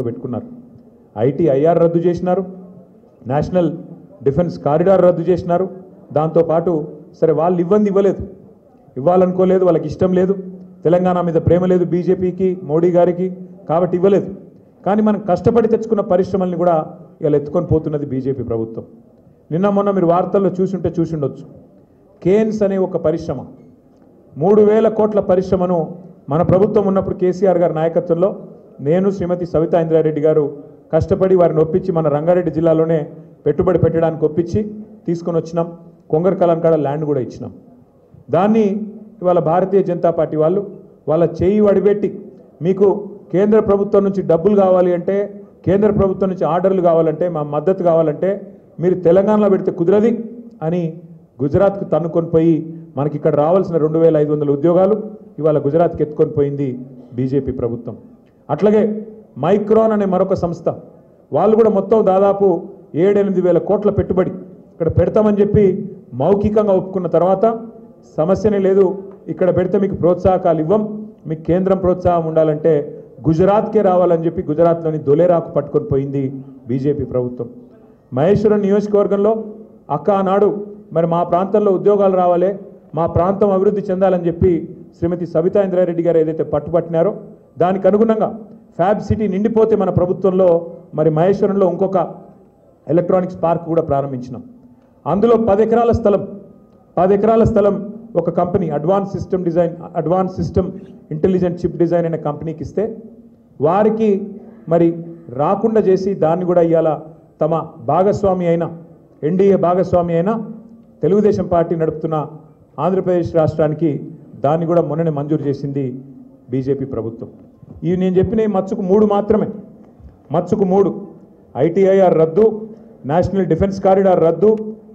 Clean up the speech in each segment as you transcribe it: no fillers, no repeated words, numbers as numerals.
పెట్టుకున్నారు. ఐటీఐఆర్ రద్దు చేసినారు, నేషనల్ డిఫెన్స్ కారిడార్ రద్దు చేసినారు. దాంతోపాటు సరే వాళ్ళు ఇవ్వలేదు, ఇవ్వాలనుకోలేదు, వాళ్ళకి ఇష్టం లేదు, తెలంగాణ మీద ప్రేమ లేదు బీజేపీకి, మోడీ గారికి, కాబట్టి ఇవ్వలేదు. కానీ మనం కష్టపడి తెచ్చుకున్న పరిశ్రమల్ని కూడా ఇలా ఎత్తుకొని పోతున్నది బీజేపీ ప్రభుత్వం. నిన్న మొన్న మీరు వార్తల్లో చూసుండొచ్చు. కేన్స్ అనే ఒక పరిశ్రమ 3000 కోట్ల పరిశ్రమను మన ప్రభుత్వం ఉన్నప్పుడు కేసీఆర్ గారి నాయకత్వంలో నేను శ్రీమతి సవితా ఇంద్రారెడ్డి గారు కష్టపడి వారిని ఒప్పించి మన రంగారెడ్డి జిల్లాలోనే పెట్టుబడి పెట్టడానికి ఒప్పించి తీసుకొని వచ్చినాం. కొంగర్ కలాన్ కాడ ల్యాండ్ కూడా ఇచ్చినాం. దాన్ని ఇవాళ భారతీయ జనతా పార్టీ వాళ్ళు వాళ్ళ చేయి వడిపెట్టి మీకు కేంద్ర ప్రభుత్వం నుంచి డబ్బులు కావాలి అంటే, కేంద్ర ప్రభుత్వం నుంచి ఆర్డర్లు కావాలంటే, మా మద్దతు కావాలంటే మీరు తెలంగాణలో పెడితే కుదరది అని గుజరాత్కు తన్నుకొని పోయి మనకి ఇక్కడ రావాల్సిన 2500 ఉద్యోగాలు ఇవాళ గుజరాత్కి ఎత్తుకొని పోయింది బీజేపీ ప్రభుత్వం. అట్లాగే మైక్రాన్ అనే మరొక సంస్థ వాళ్ళు కూడా మొత్తం దాదాపు 7-8 వేల కోట్ల పెట్టుబడి ఇక్కడ పెడతామని చెప్పి మౌఖికంగా ఒప్పుకున్న తర్వాత సమస్యనే లేదు, ఇక్కడ పెడితే మీకు ప్రోత్సాహకాలు ఇవ్వం, మీకు కేంద్రం ప్రోత్సాహం ఉండాలంటే గుజరాత్కే రావాలని చెప్పి గుజరాత్లోని దొలేరాకు పట్టుకొని పోయింది బీజేపీ ప్రభుత్వం. మహేశ్వరం నియోజకవర్గంలో ఆనాడు మరి మా ప్రాంతంలో ఉద్యోగాలు రావాలి, మా ప్రాంతం అభివృద్ధి చెందాలని చెప్పి శ్రీమతి సవితా ఇంద్రారెడ్డి గారు ఏదైతే పట్టుబట్టినారో దానికి అనుగుణంగా ఫ్యాబ్ సిటీ నిండిపోతే మన ప్రభుత్వంలో మరి మహేశ్వరంలో ఇంకొక ఎలక్ట్రానిక్స్ పార్క్ కూడా ప్రారంభించినాం. అందులో 10 ఎకరాల స్థలం ఒక company advance system intelligent chip design అనే కంపెనీకి ఇస్తే వారికి మరి రాకుండా చేసి దాన్ని కూడా ఇవాళ తమ భాగస్వామి అయిన ఎన్డీఏ భాగస్వామి అయిన తెలుగుదేశం పార్టీ నడుపుతున్న ఆంధ్రప్రదేశ్ రాష్ట్రానికి దాన్ని కూడా మొన్ననే మంజూరు చేసింది బీజేపీ ప్రభుత్వం. ఇవి నేను చెప్పిన మచ్చుకు 3 మాత్రమే. మచ్చుకు 3 ఐటీఐఆర్ రద్దు, నేషనల్ డిఫెన్స్ కారిడార్ రద్దు,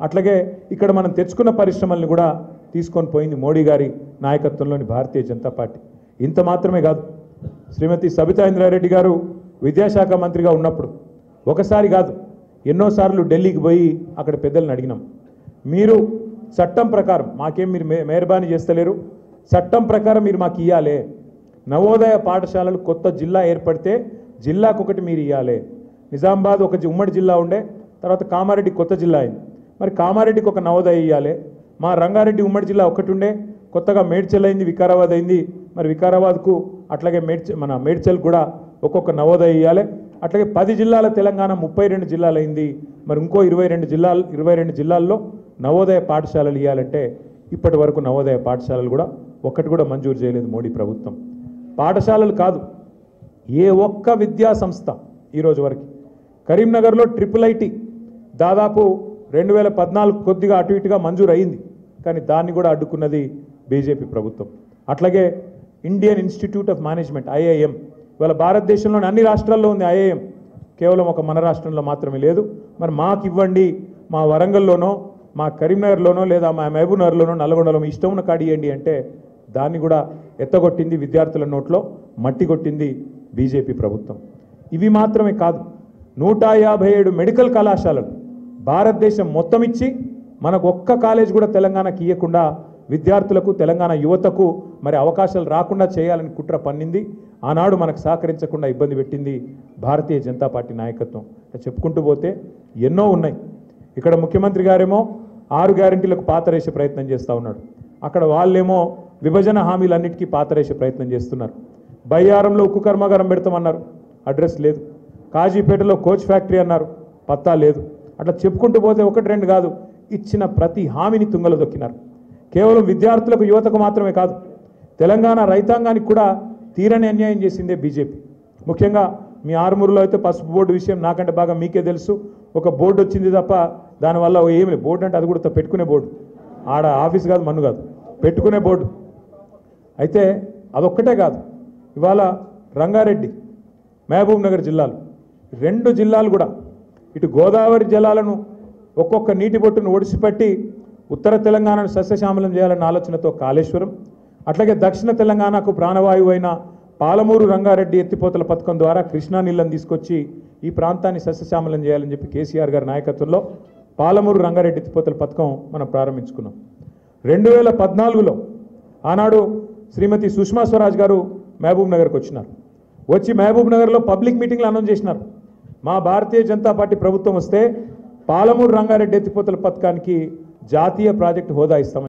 అట్లాగే ఇక్కడ మనం తెచ్చుకున్న పరిశ్రమల్ని కూడా తీసుకొని పోయింది మోడీ గారి నాయకత్వంలోని భారతీయ జనతా పార్టీ. ఇంత మాత్రమే కాదు, శ్రీమతి సబితా ఇంద్రారెడ్డి గారు విద్యాశాఖ మంత్రిగా ఉన్నప్పుడు ఒకసారి కాదు ఎన్నోసార్లు ఢిల్లీకి పోయి అక్కడ పెద్దలను అడిగినాం, మీరు చట్టం ప్రకారం మాకేం మీరు మెహర్బానీ చేస్తలేరు, చట్టం ప్రకారం మీరు మాకు ఇవ్వాలి, నవోదయ పాఠశాలలు కొత్త జిల్లా ఏర్పడితే జిల్లాకొకటి మీరు ఇవ్వాలి. నిజామాబాద్ ఒక ఉమ్మడి జిల్లా ఉండే, తర్వాత కామారెడ్డి కొత్త జిల్లా అయింది, మరి కామారెడ్డికి ఒక నవోదయ ఇవ్వాలి. మా రంగారెడ్డి ఉమ్మడి జిల్లా ఒకటి ఉండే, కొత్తగా మేడ్చల్ అయింది, వికారాబాద్ అయింది, మరి వికారాబాద్కు అట్లాగే మేడ్చల్ కూడా ఒక్కొక్క నవోదయ ఇవ్వాలి. అట్లాగే 10 జిల్లాల తెలంగాణ 32 జిల్లాలు అయింది, మరి ఇంకో 22 జిల్లాల్లో నవోదయ పాఠశాలలు ఇవ్వాలంటే ఇప్పటి వరకు నవోదయ పాఠశాలలు కూడా ఒక్కటి కూడా మంజూరు చేయలేదు మోడీ ప్రభుత్వం. పాఠశాలలు కాదు, ఏ ఒక్క విద్యా సంస్థ ఈరోజు వరకు కరీంనగర్లో IIIT దాదాపు 2014 కొద్దిగా అటు ఇటుగా మంజూరు అయింది, కానీ దాన్ని కూడా అడ్డుకున్నది బీజేపీ ప్రభుత్వం. అట్లాగే Indian institute of management IIM ఇవాళ భారతదేశంలోని అన్ని రాష్ట్రాల్లో ఉంది IIM, కేవలం ఒక మన రాష్ట్రంలో మాత్రమే లేదు. మరి మాకు ఇవ్వండి, మా వరంగల్లోనో మా కరీంనగర్లోనో లేదా మా మహబూబ్నగర్లోనో నల్గొండలో మీ ఇష్టం ఉన్న కాడి ఇవ్వండి అంటే దాన్ని కూడా ఎత్తగొట్టింది, విద్యార్థుల నోట్లో మట్టి కొట్టింది బీజేపీ ప్రభుత్వం. ఇవి మాత్రమే కాదు, 157 మెడికల్ కళాశాలలు భారతదేశం మొత్తం ఇచ్చి మనకు ఒక్క కాలేజ్ కూడా తెలంగాణకి ఇవ్వకుండా విద్యార్థులకు తెలంగాణ యువతకు మరి అవకాశాలు రాకుండా చేయాలని కుట్ర పన్నింది. ఆనాడు మనకు సహకరించకుండా ఇబ్బంది పెట్టింది భారతీయ జనతా పార్టీ నాయకత్వం. చెప్పుకుంటూ పోతే ఎన్నో ఉన్నాయి. ఇక్కడ ముఖ్యమంత్రి గారేమో 6 గ్యారెంటీలకు పాతరేసే ప్రయత్నం చేస్తూ ఉన్నాడు, అక్కడ వాళ్ళేమో విభజన హామీలన్నిటికీ పాతరేసే ప్రయత్నం చేస్తున్నారు. బయ్యారంలో ఉక్కు కర్మాగారం పెడతామన్నారు, అడ్రస్ లేదు. కాజీపేటలో కోచ్ ఫ్యాక్టరీ అన్నారు, పత్తా లేదు. అట్లా చెప్పుకుంటూ పోతే 1-2 కాదు, ఇచ్చిన ప్రతి హామీని తుంగలో దొక్కినారు. కేవలం విద్యార్థులకు యువతకు మాత్రమే కాదు, తెలంగాణ రైతాంగానికి కూడా తీరని అన్యాయం చేసిందే బీజేపీ. ముఖ్యంగా మీ ఆరుమూరులో అయితే పసుపు బోర్డు విషయం నాకంటే బాగా మీకే తెలుసు. ఒక బోర్డు వచ్చింది తప్ప దానివల్ల ఏమి లేదు. బోర్డు అంటే అది కూడా పెట్టుకునే బోర్డు, ఆడ ఆఫీస్ కాదు, మన్ను కాదు, పెట్టుకునే బోర్డు. అయితే అదొక్కటే కాదు, ఇవాళ రంగారెడ్డి మహబూబ్ నగర్ జిల్లాలు 2 జిల్లాలు కూడా ఇటు గోదావరి జలాలను ఒక్కొక్క నీటి బొట్టును ఒడిసిపెట్టి ఉత్తర తెలంగాణను సస్యశ్యామలం చేయాలన్న ఆలోచనతో కాళేశ్వరం, అట్లాగే దక్షిణ తెలంగాణకు ప్రాణవాయువు అయిన పాలమూరు రంగారెడ్డి ఎత్తిపోతల పథకం ద్వారా కృష్ణా నీళ్ళని తీసుకొచ్చి ఈ ప్రాంతాన్ని సస్యశ్యామలం చేయాలని చెప్పి కేసీఆర్ గారి నాయకత్వంలో పాలమూరు రంగారెడ్డి ఎత్తిపోతల పథకం మనం ప్రారంభించుకున్నాం. 2014లో ఆనాడు శ్రీమతి సుష్మా స్వరాజ్ గారు మహబూబ్ నగర్కి వచ్చినారు. వచ్చి మహబూబ్ నగర్లో పబ్లిక్ మీటింగ్లో అనౌన్స్ చేసినారు, మా భారతీయ జనతా పార్టీ ప్రభుత్వం వస్తే పాలమూరు రంగారెడ్డి ఎత్తిపోతల పథకానికి జాతీయ ప్రాజెక్టు హోదా ఇస్తామని.